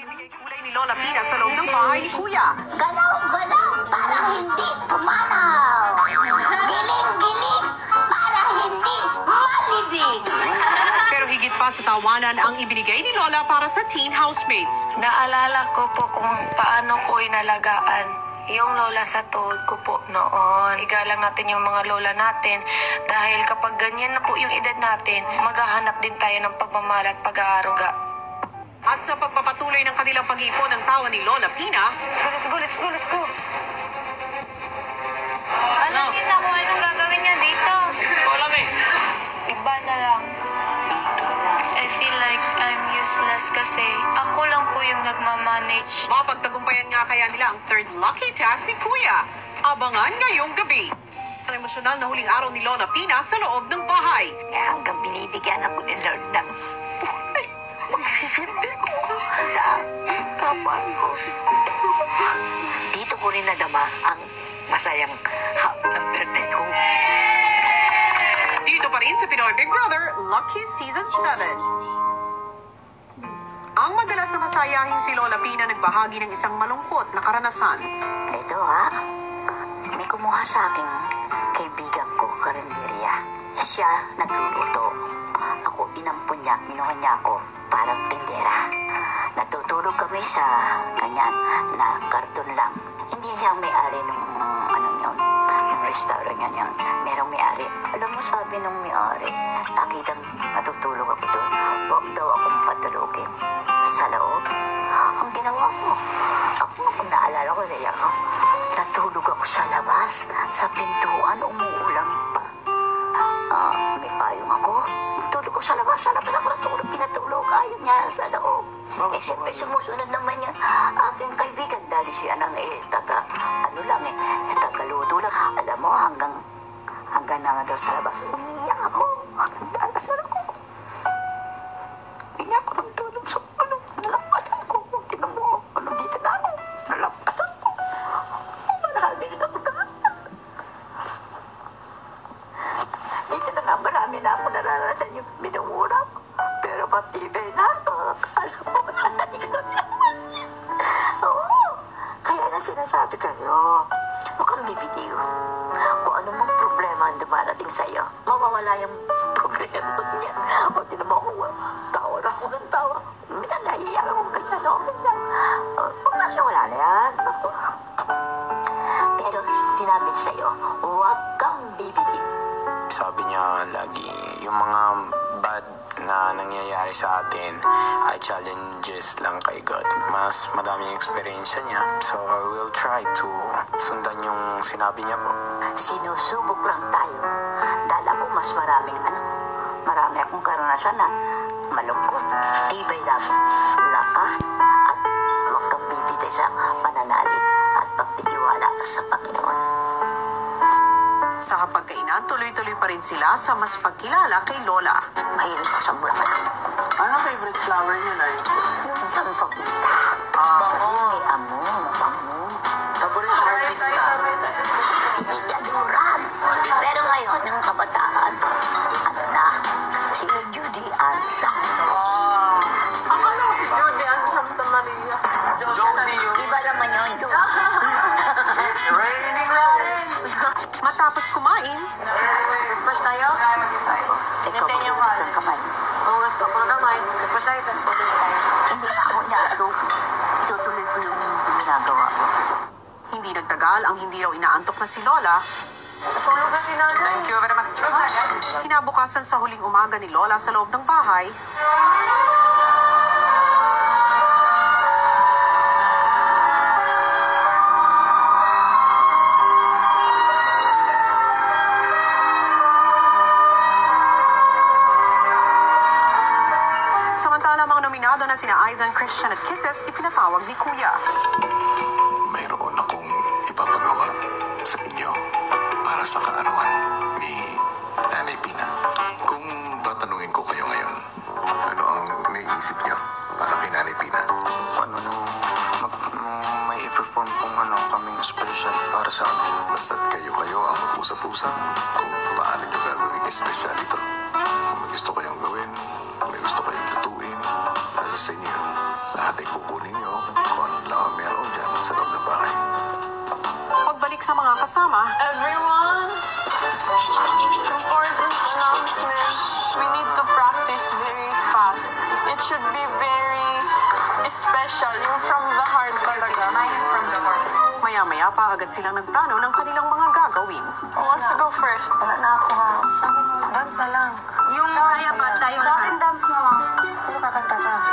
ibibigay kulay ni Lola Pina sa loob ng bahay ni Kuya. Galaw-galaw para hindi pumanaw. Giling-giling para hindi malibig. Pero higit pa sa tawanan ang ibinigay ni Lola para sa teen housemates. Naalala ko po kung paano ko inalagaan yung lola sa tuhod ko po noon. Igalang natin yung mga lola natin dahil kapag ganyan na po yung edad natin, maghahanap din tayo ng pagmamahal at pag-aaruga. At sa pagpapatuloy ng kanilang pag-iipon ng tawa ni Lola Pina, Let's go. Alam niyo na kung anong gagawin niya dito. Alam eh. Iba na lang. I feel like I'm useless kasi ako lang po yung nagmamanage. mapagtagumpayan nga kaya nila ang third lucky task ni Kuya. Abangan ngayong gabi. Ang emosyonal na huling araw ni Lola Pina sa loob ng bahay. Kaya hanggang binibigyan ako ni Lord ng buhay, magsisilbi ko sa kapwa ko. Dito ko rin nadama ang masayang ng birthday ko. Dito pa rin sa Pinoy Big Brother, Lucky Season 7. Ang madalas na masayahin si Lola Pina nagbahagi ng isang malungkot na karanasan. Ito may kumuha sa aking kaibigan ko, karinderya. Siya nagluluto. Ako inampun niya, kinuha niya ako parang tindera. Natutulog kami sa ganyan na karton lang. Hindi siya ang may-ari ng ng restaurant niya. Merong may-ari. Alam mo, sabi ng may-ari, nakitang natutulog ako doon. Huwag daw akong patulogin sa loob. Ang ginawa ko, ako pag naalala ko, natulog ako sa labas, sa pintuan, umuulan pa. May payong ako. Natulog ko sa labas ako natulog, pinatulog, ayaw niya sa loob. Siyempre sumusunod naman yung aking kaibigan dahil siya nang tagaluto lang. Alam mo, hanggang na nga daw sa labas, umiyak ako. Nalasan ako. Umiyak ako ng tulog sa nalampasan ko. Tinan mo, dito na ako. Nalampasan ko. Marami na ako dito na nga, marami na ako naranasan yung minumurap. Pero matibay na ako. Alam mo, oo. Kaya na sinasabi kayo, huwag kang bibitiw. Kung ano mong problema ang dumarating sa'yo, mawawala yung problema niya. O tinan mo ako, tawa na ako ng tawa. Minsan naiiyak ako ganyan, okay na. Huwag na siya, wala na yan. Pero sinabi niya sa'yo, huwag kang bibitiw. Sabi niya lagi, yung mga bad na nangyayari sa atin ay challenges lang kay God. Mas madaming experience niya. So I will try to sundan yung sinabi niya po. Sinusubok lang tayo. Dahil ako mas marami akong karanasan na malungkot, tibay lang, lakas, at huwag kang bibitay sa pananalig at pagtitiwala sa Panginoon. Sa kapagkainan, tuloy-tuloy pa rin sila sa mas pagkilala kay Lola. Mahilig ko sa bulakan. Ano favorite flower niyo na yun? Yung sampagpunta. Bango. May bango. Favorite artist na? Si Ida Duran. Pero ngayon, ng kabataan, si Judy Ansa. Akala ko si Judy ang Santa Maria. Jody yun. Iba naman yun. It's raining rice. Matapos kumain, Mas tayo? Ikaw maghugas ng kamay. Hugas po ako ng kamay. Mas tayo, tapos po tayo. Hindi na ako niya. Tutuloy ko yung ginagawa ko. hindi nagtagal ang hindi raw inaantok na si Lola. Tulog na si nanay. Thank you very much. Kinabukasan sa huling umaga ni Lola sa loob ng bahay, samantala mga nominado na sina Aizan, Christian at Kisses ipinatawag ni Kuya. Mayroon akong ipapagawa sa inyo para sa kaarawan ni Nanay Pina. Kung tatanungin ko kayo ngayon, ano ang naiisip niyo para kay Nanay Pina? Ano nung may i-perform kung kaming special para sa amin. Basta't kayo ang mag-usap-usap kung paano niyo gagawin special ito. Kung may gusto kayong gawin, may gusto kayong lutuin, nasa sa inyo. Lahat ay kukunin kasama. Everyone, important announcement. We need to practice very fast. It should be very special, yung from the heart talaga. Maya-maya pa agad silang nagplano ng kanilang mga gagawin. Who wants to go first? Wala na ako ha. Dance na lang. Yung kaya pa tayo. Sa akin, dance na lang. Pero kakanta ka.